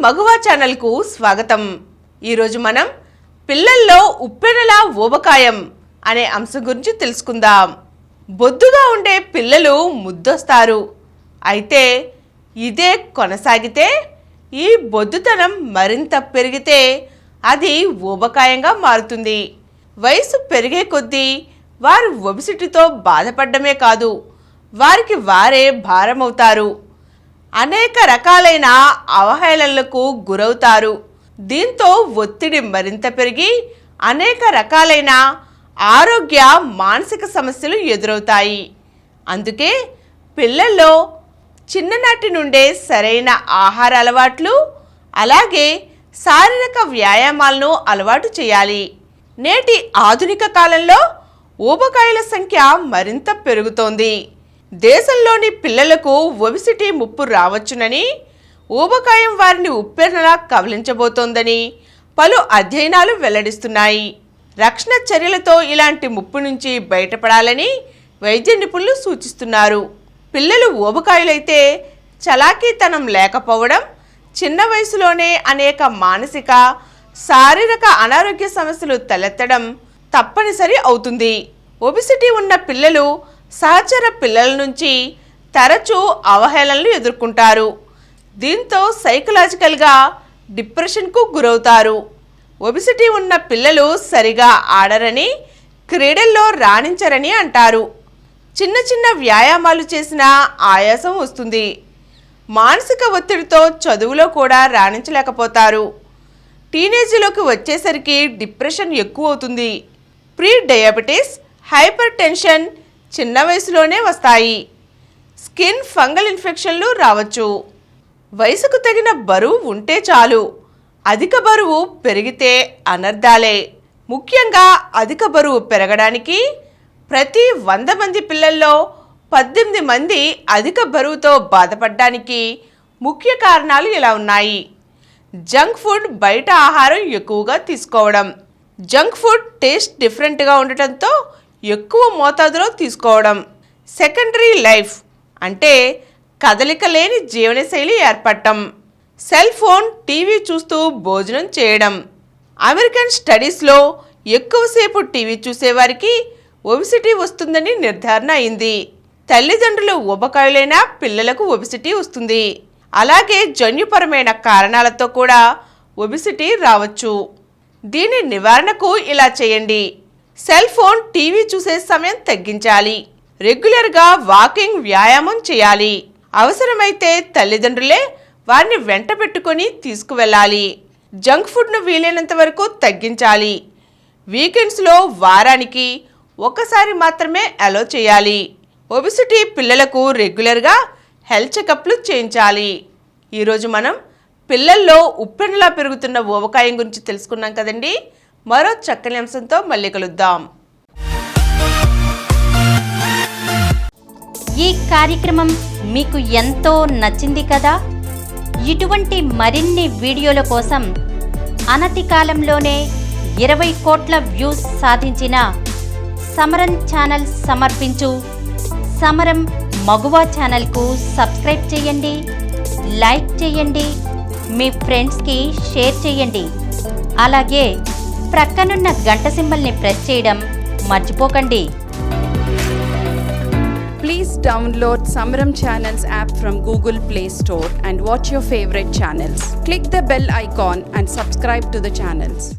మగువా ఛానల్కు స్వాగతం. ఈరోజు మనం పిల్లల్లో ఉప్పెనల ఊబకాయం అనే అంశం గురించి తెలుసుకుందాం. బొద్దుగా ఉండే పిల్లలు ముద్దొస్తారు. అయితే ఇదే కొనసాగితే ఈ బొద్దుతనం మరింత పెరిగితే అది ఊబకాయంగా మారుతుంది. వయసు పెరిగే కొద్దీ వారు ఒబిసిటీతో బాధపడమే కాదు, వారికి వారే భారమవుతారు. అనేక రకాలైన అవహేళనలకు గురవుతారు. దీంతో ఒత్తిడి మరింత పెరిగి అనేక రకాలైన ఆరోగ్య మానసిక సమస్యలు ఎదురవుతాయి. అందుకే పిల్లల్లో చిన్ననాటి నుండే సరైన ఆహార అలవాట్లు అలాగే శారీరక వ్యాయామాలను అలవాటు చేయాలి. నేటి ఆధునిక కాలంలో ఊబకాయాల సంఖ్య మరింత పెరుగుతోంది. దేశంలోని పిల్లలకు ఒబిసిటీ ముప్పు రావచ్చునని, ఊబకాయం వారిని ఉప్పెనలా కబలించబోతోందని పలు అధ్యయనాలు వెల్లడిస్తున్నాయి. రక్షణ చర్యలతో ఇలాంటి ముప్పు నుంచి బయటపడాలని వైద్య నిపుణులు సూచిస్తున్నారు. పిల్లలు ఊబకాయులైతే చలాకీతనం లేకపోవడం, చిన్న వయసులోనే అనేక మానసిక శారీరక అనారోగ్య సమస్యలు తలెత్తడం తప్పనిసరి అవుతుంది. ఒబిసిటీ ఉన్న పిల్లలు సహచర పిల్లల నుంచి తరచూ అవహేళనలు ఎదుర్కొంటారు. దీంతో సైకలాజికల్గా డిప్రెషన్కు గురవుతారు. ఒబిసిటీ ఉన్న పిల్లలు సరిగా ఆడరని, క్రీడల్లో రాణించరని అంటారు. చిన్న చిన్న వ్యాయామాలు చేసినా ఆయాసం వస్తుంది. మానసిక ఒత్తిడితో చదువులో కూడా రాణించలేకపోతారు. టీనేజ్లోకి వచ్చేసరికి డిప్రెషన్ ఎక్కువ అవుతుంది. ప్రీ డయాబెటీస్, హైపర్ టెన్షన్ చిన్న వయసులోనే వస్తాయి. స్కిన్ ఫంగల్ ఇన్ఫెక్షన్లు రావచ్చు. వయసుకు తగిన బరువు ఉంటే చాలు, అధిక బరువు పెరిగితే అనర్థాలే. ముఖ్యంగా అధిక బరువు పెరగడానికి ప్రతి 100 మంది పిల్లల్లో 18 మంది అధిక బరువుతో బాధపడడానికి ముఖ్య కారణాలు ఇలా ఉన్నాయి. జంక్ ఫుడ్, బయట ఆహారం ఎక్కువగా తీసుకోవడం. జంక్ ఫుడ్ టేస్ట్ డిఫరెంట్గా ఉండటంతో ఎక్కువ మోతాదులో తీసుకోవడం. సెకండరీ లైఫ్ అంటే కదలిక లేని జీవనశైలి ఏర్పడటం. సెల్ ఫోన్, టీవీ చూస్తూ భోజనం చేయడం. అమెరికన్ స్టడీస్లో ఎక్కువసేపు టీవీ చూసేవారికి ఒబిసిటీ వస్తుందని నిర్ధారణ అయింది. తల్లిదండ్రులు ఊబకాయులైన పిల్లలకు ఒబిసిటీ వస్తుంది. అలాగే జన్యుపరమైన కారణాలతో కూడా ఒబిసిటీ రావచ్చు. దీని నివారణకు ఇలా చేయండి. సెల్ ఫోన్, టీవీ చూసే సమయం తగ్గించాలి. రెగ్యులర్గా వాకింగ్, వ్యాయామం చేయాలి. అవసరమైతే తల్లిదండ్రులే వారిని వెంట పెట్టుకొని తీసుకువెళ్ళాలి. జంక్ ఫుడ్ను వీలైనంత వరకు తగ్గించాలి. వీకెండ్స్లో వారానికి ఒకసారి మాత్రమే అలో చేయాలి. ఒబిసిటీ పిల్లలకు రెగ్యులర్గా హెల్త్ చెకప్లు చేయించాలి. ఈరోజు మనం పిల్లల్లో ఉప్పెనలా పెరుగుతున్న ఊబకాయం గురించి తెలుసుకున్నాం కదండి. మరో చక్కని అంశంతో మళ్ళీ కలుద్దాం. ఈ కార్యక్రమం మీకు ఎంతో నచ్చింది కదా. ఇటువంటి మరిన్ని వీడియోల కోసం అనతి కాలంలోనే 20 కోట్ల వ్యూస్ సాధించిన సమరం ఛానల్ సమర్పించు సమరం మగువా ఛానల్కు సబ్స్క్రైబ్ చేయండి, లైక్ చేయండి, మీ ఫ్రెండ్స్కి షేర్ చేయండి. అలాగే ప్రక్కనున్న గంట సింబల్ని ప్రెస్ చేయడం మర్చిపోకండి. Please download Samaram Channels app from Google Play Store and watch your favorite channels. Click the bell icon and subscribe to the channels.